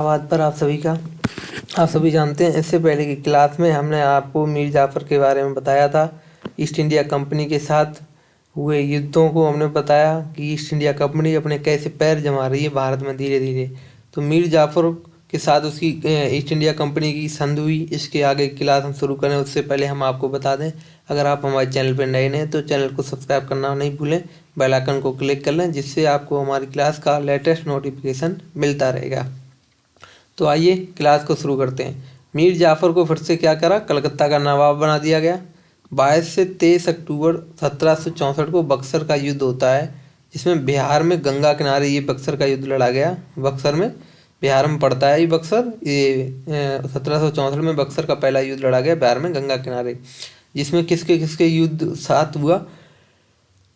आवाज़ पर आप सभी जानते हैं। इससे पहले की क्लास में हमने आपको मीर जाफ़र के बारे में बताया था। ईस्ट इंडिया कंपनी के साथ हुए युद्धों को हमने बताया कि ईस्ट इंडिया कंपनी अपने कैसे पैर जमा रही है भारत में धीरे धीरे। तो मीर जाफ़र के साथ उसकी ईस्ट इंडिया कंपनी की संधि हुई। इसके आगे की क्लास हम शुरू करें उससे पहले हम आपको बता दें, अगर आप हमारे चैनल पर नए हैं तो चैनल को सब्सक्राइब करना नहीं भूलें, बेल आइकन को क्लिक कर लें, जिससे आपको हमारी क्लास का लेटेस्ट नोटिफिकेशन मिलता रहेगा। तो आइए क्लास को शुरू करते हैं। मीर जाफ़र को फिर से क्या करा, कलकत्ता का नवाब बना दिया गया। 22 से 23 अक्टूबर 1764 को बक्सर का युद्ध होता है, जिसमें बिहार में गंगा किनारे ये बक्सर का युद्ध लड़ा गया। बक्सर में, बिहार में पड़ता है ये बक्सर। ये 1764 में बक्सर का पहला युद्ध लड़ा गया बिहार में गंगा किनारे, जिसमें किसके किसके युद्ध साथ हुआ।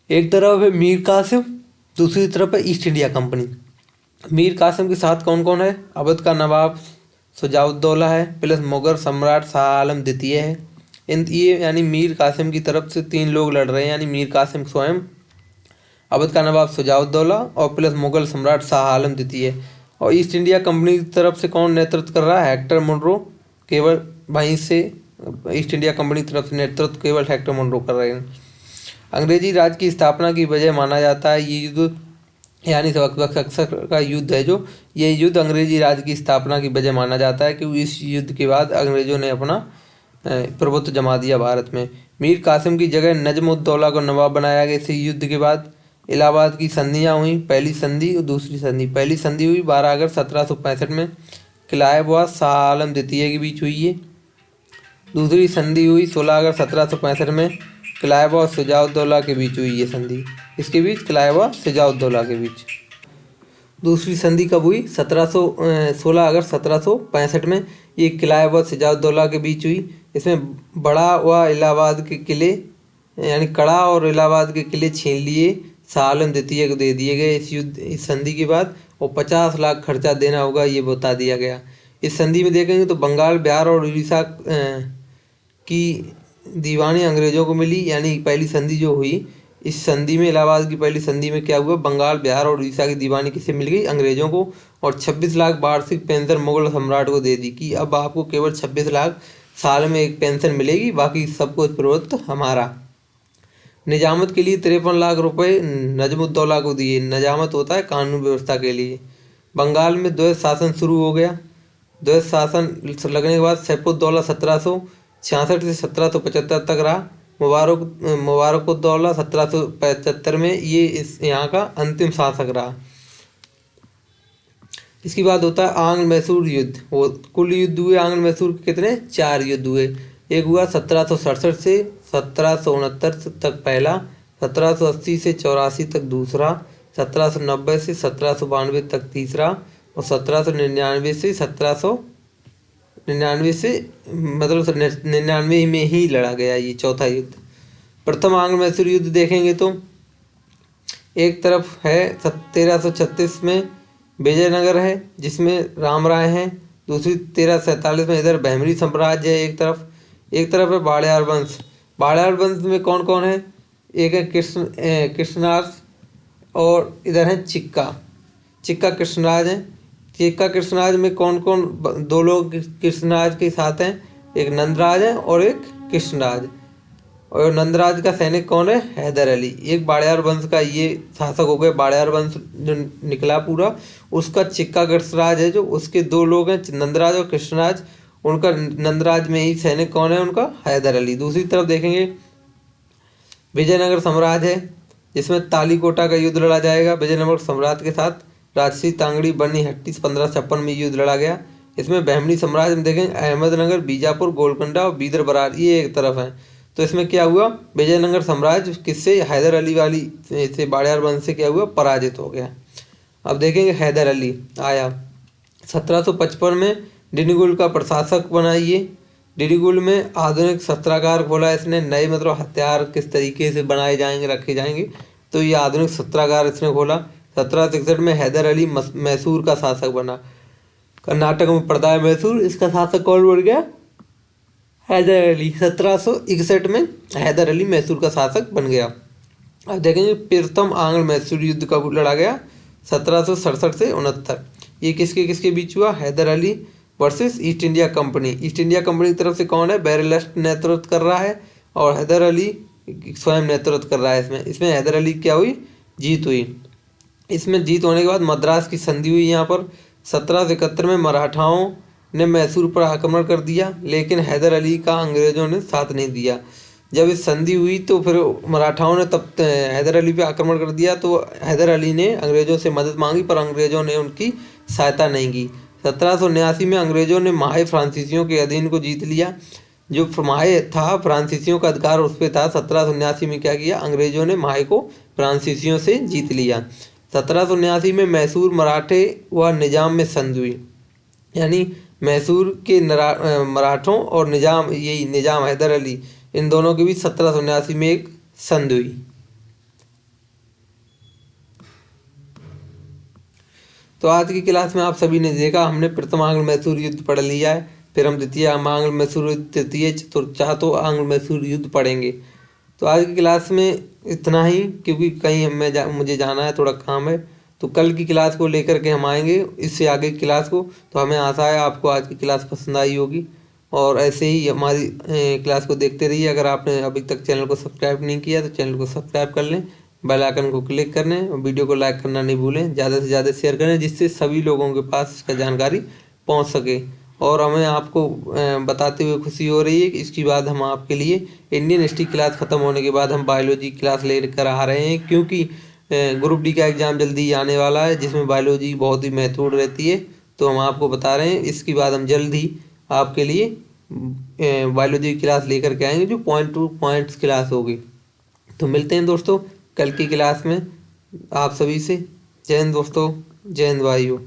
एक तरफ है मीर कासिम, दूसरी तरफ है East India Company. Mir Qasim के साथ कौन कौन है, अवध का नवाब शुजाउद्दौला है, प्लस मुगल सम्राट शाह आलम द्वितीय है। ये यानी मीर कासिम की तरफ से 3 लोग लड़ रहे हैं, यानी मीर कासिम स्वयं, अवध का नवाब शुजाउद्दौला और प्लस मुगल सम्राट शाह आलम द्वितीय। और ईस्ट इंडिया कंपनी की तरफ से कौन नेतृत्व कर रहा है, हेक्टर मुनरो। केवल वहीं से ईस्ट इंडिया कंपनी की तरफ से नेतृत्व केवल हेक्टर मुनरो कर रहे हैं। अंग्रेजी राज की स्थापना की वजह माना जाता है ये युद्ध, यानी बक्सर का युद्ध है जो, ये युद्ध अंग्रेजी राज की स्थापना की वजह माना जाता है, क्योंकि इस युद्ध के बाद अंग्रेजों ने अपना प्रभुत्व जमा दिया भारत में। मीर कासिम की जगह नजम-उद-दौला को नवाब बनाया गया। इस युद्ध के बाद इलाहाबाद की संधियाँ हुई, पहली संधि और दूसरी संधि। पहली संधि हुई 12 अगस्त 1765 में किलाएबाद शाह आलम द्वितीय के बीच हुई है। दूसरी संधि हुई 16 अगस्त 1765 में किलाएबाद और शुजाउद्दौला के बीच हुई ये संधि। इसके बीच किलाएबाद शुजाउद्दौला के बीच दूसरी संधि कब हुई, 16 अगस्त 1765 में ये किलाएबाद शुजाउद्दौला के बीच हुई। इसमें बड़ा व इलाहाबाद के किले, यानी कड़ा और इलाहाबाद के किले छीन लिए शाह आलम द्वितीय को दे दिए गए इस संधि के बाद, और 50 लाख खर्चा देना होगा ये बता दिया गया। इस संधि में देखेंगे तो बंगाल, बिहार और उड़ीसा की दीवानी अंग्रेजों को मिली। यानी पहली संधि जो हुई, इस संधि में, इलाहाबाद की पहली संधि में क्या हुआ, बंगाल, बिहार और उड़ीसा की दीवानी किसे मिल गई, अंग्रेजों को। और 26 लाख वार्षिक पेंशन मुगल सम्राट को दे दी कि अब आपको केवल 26 लाख साल में एक पेंशन मिलेगी, बाकी सब कुछ प्रभुत्व हमारा। निजामत के लिए 53 लाख रुपए नजमुद्दौला को दिए। निजामत होता है कानून व्यवस्था के लिए। बंगाल में द्वैध शासन शुरू हो गया। द्वैध शासन लगने के बाद सैफुद्दौला 1766 से 1775 तक रहा। मुबारकुद्दौला 1775 में ये इस यहाँ का अंतिम शासक रहा। इसके बाद होता है आंग्ल मैसूर युद्ध। वो कुल युद्ध हुए आंग्ल मैसूर के कितने, 4 युद्ध हुए। एक हुआ 1767 से 1769 तक पहला, 1780 से 84 तक दूसरा, 1790 से 1792 तक तीसरा, और 1799 से 1799 से मतलब 99 में ही लड़ा गया ये चौथा युद्ध। प्रथम आंग्ल मैसूर युद्ध देखेंगे तो एक तरफ है 1336 में विजयनगर है, जिसमें राम राय हैं। दूसरी 1347 में इधर बहमनी साम्राज्य है एक तरफ है वाड़ियार वंश। वाड़ियार वंश में कौन कौन है, एक है कृष्णराज और इधर है चिक्का कृष्णराज हैं। चिक्का कृष्णराज में कौन कौन, 2 लोग कृष्णराज के साथ हैं, एक नंदराज है और एक कृष्णराज। और नंदराज का सैनिक कौन है, हैदर अली। एक वाड़ियार वंश का ये शासक हो गए। वाड़ियार वंश जो निकला पूरा, उसका चिक्का कृष्णराज है जो, उसके 2 लोग हैं नंदराज और कृष्णराज। उनका नंदराज में ही सैनिक कौन है, उनका हैदर अली। दूसरी तरफ देखेंगे विजयनगर साम्राज्य है, जिसमें तालीकोटा का युद्ध लड़ा जाएगा विजयनगर सम्राट के साथ। राजसी, तांगड़ी, बन्नी, हट्टी 1556 में युद्ध लड़ा गया। इसमें बहमनी साम्राज्य में देखेंगे अहमदनगर, बीजापुर, गोलकुंडा और बीदर बरार ये एक तरफ है। तो इसमें क्या हुआ, विजयनगर साम्राज्य किससे, हैदर अली वाली से, वाड़ियार वंश से क्या हुआ, पराजित हो गया। अब देखेंगे हैदर अली आया 1755 में, डिंडीगुल का प्रशासक बना ये। डिंडीगुल में आधुनिक शस्त्रागार खोला इसने। नए मतलब हथियार किस तरीके से बनाए जाएंगे, रखे जाएंगे, तो ये आधुनिक शस्त्रागार इसने खोला। 1763 में हैदर अली मैसूर का शासक बना। कर्नाटक में पड़ता है मैसूर, इसका शासक कौन बन गया, हैदर अली। 1761 में हैदर अली मैसूर का शासक बन गया। अब देखेंगे प्रथम आंग्ल मैसूर युद्ध कब लड़ा गया, 1767 से 69। ये किसके किसके बीच हुआ? Haidar Ali versus East India Company. East India Company की तरफ से कौन है? बैरलास्ट नेतृत्व कर रहा है और हैदर अली स्वयं नेतृत्व कर रहा है। इसमें इसमें हैदर अली क्या हुई? जीत हुई। इसमें जीत होने के बाद मद्रास की संधि हुई। यहाँ पर 1771 में मराठाओं ने मैसूर पर आक्रमण कर दिया, लेकिन हैदर अली का अंग्रेजों ने साथ नहीं दिया। जब इस संधि हुई तो फिर मराठाओं ने तब हैदर अली पे आक्रमण कर दिया, तो हैदर अली ने अंग्रेजों से मदद मांगी पर अंग्रेजों ने उनकी सहायता नहीं की। 1779 में अंग्रेजों ने माहे फ्रांसीसियों के अधीन को जीत लिया। जो माहे था फ्रांसीसियों का अधिकार उस पर था। 1779 में क्या किया? अंग्रेजों ने माहे को फ्रांसीसियों से जीत लिया। 1779 में मैसूर मराठे व निजाम में संधि हुई, यानी मैसूर के मराठों और निजाम, यही निजाम हैदर अली, इन दोनों के बीच 1779 में एक संधि हुई। तो आज की क्लास में आप सभी ने देखा, हमने प्रथम आंग्ल मैसूर युद्ध पढ़ लिया है, फिर हम द्वितीय आंग्ल मैसूर युद्ध, तृतीय चतुर्थ आंग्ल मैसूर युद्ध पढ़ेंगे। तो आज की क्लास में इतना ही, क्योंकि कहीं मुझे जाना है, थोड़ा काम है। तो कल की क्लास को लेकर के हम आएंगे, इससे आगे की क्लास को। तो हमें आशा है आपको आज की क्लास पसंद आई होगी, और ऐसे ही हमारी क्लास को देखते रहिए। अगर आपने अभी तक चैनल को सब्सक्राइब नहीं किया तो चैनल को सब्सक्राइब कर लें, बेल आइकन को क्लिक कर लें और वीडियो को लाइक करना नहीं भूलें। ज़्यादा से ज़्यादा शेयर करें, जिससे सभी लोगों के पास इसका जानकारी पहुंच सके। और हमें आपको बताते हुए खुशी हो रही है कि इसके बाद हम आपके लिए इंडियन हिस्ट्री क्लास ख़त्म होने के बाद हम बायोलॉजी क्लास लेकर आ रहे हैं, क्योंकि ग्रुप डी का एग्ज़ाम जल्दी आने वाला है, जिसमें बायोलॉजी बहुत ही महत्वपूर्ण रहती है। तो हम आपको बता रहे हैं, इसके बाद हम जल्द ही आपके लिए बायोलॉजी क्लास लेकर के आएंगे, जो पॉइंट टू पॉइंट्स क्लास होगी। तो मिलते हैं दोस्तों कल की क्लास में आप सभी से। जय हिंद दोस्तों, जय हिंद भाइयों।